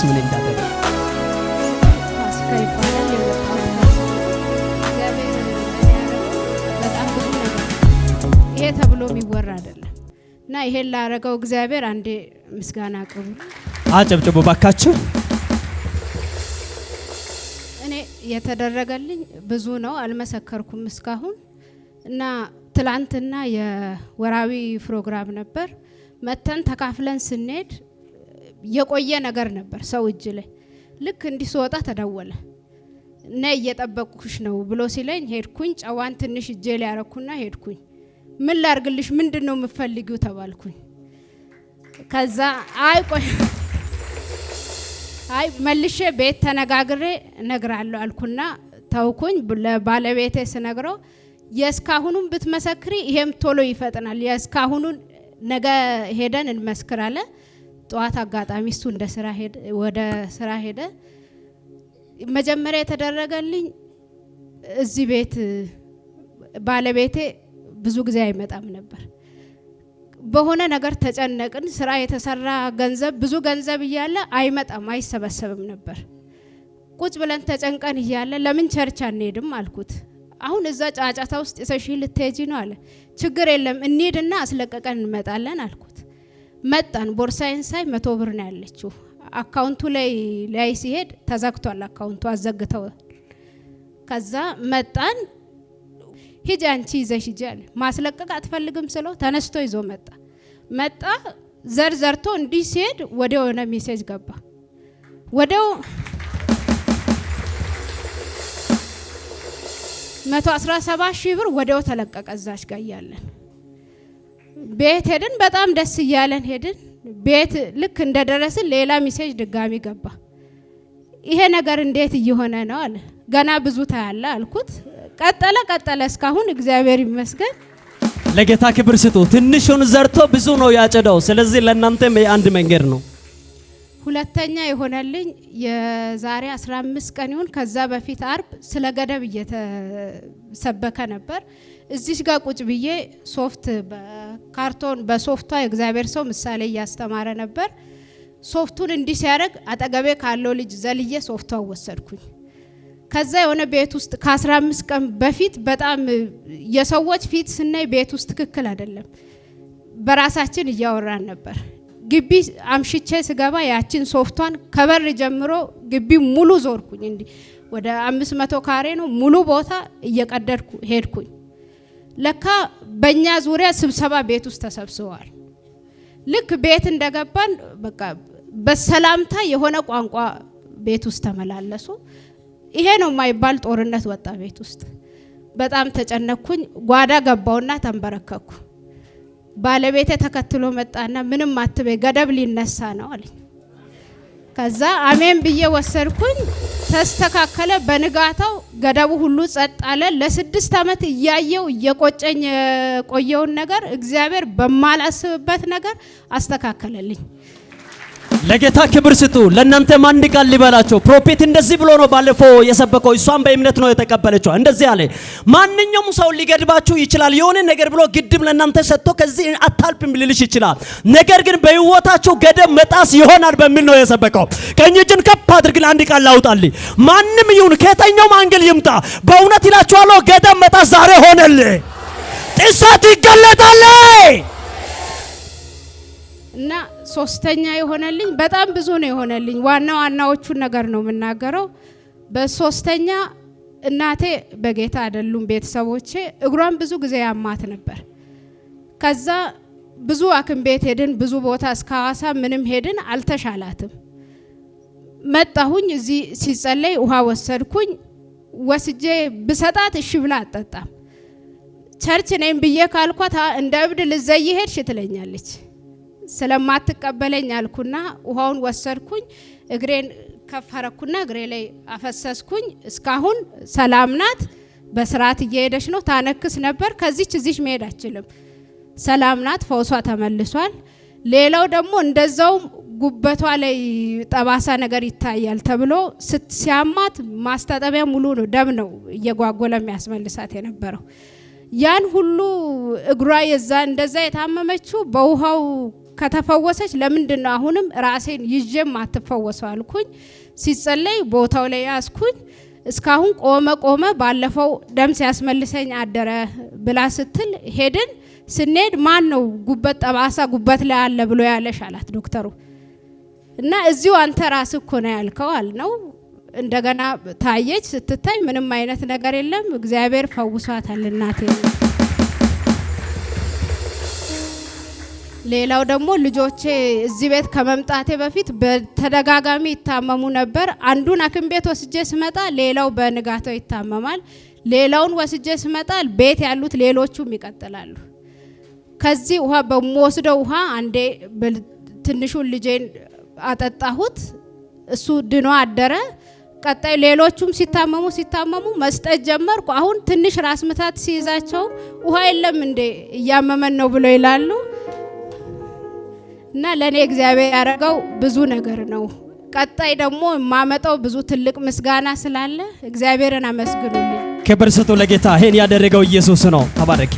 ምን እንዳደረገ ፋሲካ ይባላል። በጣም ብዙ ነገር ይሄ ተብሎ የሚወራ አይደለም እና ይሄን ላረገው እግዚአብሔር አንዴ ምስጋና አቅርቡ። አጨብጭቡ ባካችሁ። እኔ የተደረገልኝ ብዙ ነው፣ አልመሰከርኩም እስካሁን። እና ትላንትና የወራዊ ፕሮግራም ነበር። መተን ተካፍለን ስንሄድ የቆየ ነገር ነበር ሰው እጅ ላይ። ልክ እንዲስወጣ ተደወለ እና እየጠበቅኩሽ ነው ብሎ ሲለኝ ሄድኩኝ። ጨዋን ትንሽ እጄ ላይ ያረኩና ሄድኩኝ። ምን ላርግልሽ ምንድነው የምፈልጊው ተባልኩኝ። ከዛ አይ መልሼ ቤት ተነጋግሬ ነግራለሁ አልኩና ተውኩኝ። ለባለቤቴ ስነግረው የስካሁኑን ብትመሰክሪ ይሄም ቶሎ ይፈጥናል፣ የስካሁኑን ነገ ሄደን እንመስክራለን። ጧት አጋጣሚ እሱ ወደ ስራ ሄደ። መጀመሪያ የተደረገልኝ እዚህ ቤት ባለቤቴ ብዙ ጊዜ አይመጣም ነበር። በሆነ ነገር ተጨነቅን። ስራ የተሰራ ገንዘብ ብዙ ገንዘብ እያለ አይመጣም፣ አይሰበሰብም ነበር። ቁጭ ብለን ተጨንቀን እያለ ለምን ቸርች አንሄድም አልኩት። አሁን እዛ ጫጫታ ውስጥ እሰሽ ልትሄጂ ነው አለ። ችግር የለም እንሂድና አስለቀቀን እንመጣለን አልኩት። መጣን። ቦርሳዬን ሳይ 100 ብር ነው ያለችው። አካውንቱ ላይ ሲሄድ ተዘግቷል፣ አካውንቱ አዘግተዋል። ከዛ መጣን። ሂጂ አንቺ ይዘሽ ሂጂ አለ። ማስለቀቅ አትፈልግም ስለው ተነስቶ ይዞ መጣ። ዘርዘርቶ እንዲህ ሲሄድ ወዲያው የሆነ ሜሴጅ ገባ። ወዲያው 117 ሺህ ብር ወዲያው ተለቀቀ። እዛች ጋር ያለን ቤት ሄድን። በጣም ደስ እያለን ሄድን። ቤት ልክ እንደደረስን ሌላ ሜሴጅ ድጋሚ ገባ። ይሄ ነገር እንዴት እየሆነ ነው አለ። ገና ብዙ ታያለ አልኩት። ቀጠለ እስካሁን እግዚአብሔር ይመስገን። ለጌታ ክብር ስጡ። ትንሹን ዘርቶ ብዙ ነው ያጨደው። ስለዚህ ለእናንተም አንድ መንገድ ነው። ሁለተኛ የሆነልኝ የዛሬ 15 ቀን ይሁን ከዛ በፊት አርብ ስለ ገደብ እየተሰበከ ነበር። እዚህ ጋር ቁጭ ብዬ ሶፍት በካርቶን በሶፍቷ የእግዚአብሔር ሰው ምሳሌ እያስተማረ ነበር። ሶፍቱን እንዲህ ሲያደርግ አጠገቤ ካለው ልጅ ዘልዬ ሶፍቷን ወሰድኩኝ። ከዛ የሆነ ቤት ውስጥ ከ15 ቀን በፊት በጣም የሰዎች ፊት ስናይ ቤት ውስጥ ትክክል አይደለም። በራሳችን እያወራን ነበር። ግቢ አምሽቼ ስገባ ያችን ሶፍቷን ከበር ጀምሮ ግቢ ሙሉ ዞርኩኝ። እንዲ ወደ 500 ካሬ ነው ሙሉ ቦታ እየቀደድኩ ሄድኩኝ። ለካ በእኛ ዙሪያ ስብሰባ ቤት ውስጥ ተሰብስበዋል። ልክ ቤት እንደገባን በቃ በሰላምታ የሆነ ቋንቋ ቤት ውስጥ ተመላለሱ። ይሄ ነው የማይባል ጦርነት ወጣ ቤት ውስጥ። በጣም ተጨነኩኝ። ጓዳ ገባውና ተንበረከኩ። ባለቤቴ ተከትሎ መጣና ምንም አትበይ ገደብ ሊነሳ ነው አለኝ። ከዛ አሜን ብዬ ወሰድኩኝ። ተስተካከለ። በንጋታው ገደቡ ሁሉ ጸጥ አለ። ለ6 አመት እያየው እየቆጨኝ ቆየውን ነገር እግዚአብሔር በማላስብበት ነገር አስተካከለልኝ። ለጌታ ክብር ስጡ። ለእናንተም አንድ ቃል ሊበላቸው። ፕሮፌት እንደዚህ ብሎ ነው ባለፈው የሰበከው። እሷን በእምነት ነው የተቀበለችው። እንደዚህ አለ፣ ማንኛውም ሰው ሊገድባችሁ ይችላል። የሆነ ነገር ብሎ ግድም ለእናንተ ሰጥቶ ከዚህ አታልፍም ሊልሽ ይችላል። ነገር ግን በህይወታችሁ ገደብ መጣስ ይሆናል በሚል ነው የሰበከው። ቀኝ እጅን ከፍ አድርግና አንድ ቃል ላውጣልኝ። ማንም ይሁን ከየትኛውም አንግል ይምጣ፣ በእውነት ይላችኋለሁ ገደብ መጣስ ዛሬ ሆነልህ። ጥሰት ይገለጣል። እና ሶስተኛ የሆነልኝ በጣም ብዙ ነው የሆነልኝ። ዋናዎቹን ነገር ነው የምናገረው። በሶስተኛ እናቴ በጌታ አይደሉም ቤተሰቦቼ። እግሯን ብዙ ጊዜ ያማት ነበር። ከዛ ብዙ አክም ቤት ሄድን፣ ብዙ ቦታ እስከ ሐዋሳ ምንም ሄድን፣ አልተሻላትም። መጣሁኝ። እዚህ ሲጸለይ ውሃ ወሰድኩኝ። ወስጄ ብሰጣት እሺ ብላ አጠጣም። ቸርች ነኝ ብዬ ካልኳት እንደ እብድ ልዘይ ሄድሽ ትለኛለች። ስለማትቀበለኝ አልኩና ውሃውን ወሰድኩኝ። እግሬን ከፈረኩና እግሬ ላይ አፈሰስኩኝ። እስካሁን ሰላም ናት። በስርዓት እየሄደች ነው። ታነክስ ነበር። ከዚች እዚች መሄድ አትችልም። ሰላም ናት። ፈውሷ ተመልሷል። ሌላው ደግሞ እንደዛው ጉበቷ ላይ ጠባሳ ነገር ይታያል ተብሎ ሲያማት ማስታጠቢያ ሙሉ ነው ደም ነው እየጓጎለ የሚያስመልሳት የነበረው። ያን ሁሉ እግሯ እንደዛ የታመመችው በውሃው ከተፈወሰች ለምንድነው አሁንም ራሴን ይዤም አትፈወሰው አልኩኝ። ሲጸለይ ቦታው ላይ ያስኩኝ እስካሁን ቆመ። ባለፈው ደም ሲያስመልሰኝ አደረ ብላ ስትል ሄድን። ስንሄድ ማን ነው ጉበት ጠባሳ ጉበት ላይ አለ ብሎ ያለሽ አላት ዶክተሩ። እና እዚሁ አንተ ራስህ እኮ ነው ያልከው አልነው። እንደገና ታየች። ስትታይ ምንም አይነት ነገር የለም። እግዚአብሔር ፈውሷታል እናቴ። ሌላው ደግሞ ልጆቼ እዚህ ቤት ከመምጣቴ በፊት በተደጋጋሚ ይታመሙ ነበር። አንዱን ሐኪም ቤት ወስጄ ስመጣ ሌላው በንጋታው ይታመማል። ሌላውን ወስጄ ስመጣ ቤት ያሉት ሌሎቹም ይቀጥላሉ። ከዚህ ውሃ በመወስደው ውሃ አንዴ ትንሹን ልጄን አጠጣሁት። እሱ ድኖ አደረ። ቀጣይ ሌሎቹም ሲታመሙ መስጠት ጀመርኩ። አሁን ትንሽ ራስ ምታት ሲይዛቸው ውሃ የለም እንዴ እያመመን ነው ብሎ ይላሉ። እና ለኔ እግዚአብሔር ያደረገው ብዙ ነገር ነው። ቀጣይ ደግሞ ማመጣው ብዙ ትልቅ ምስጋና ስላለ እግዚአብሔርን አመስግኑልኝ። ክብር ስጡ ለጌታ። ይሄን ያደረገው ኢየሱስ ነው። ተባረኪ።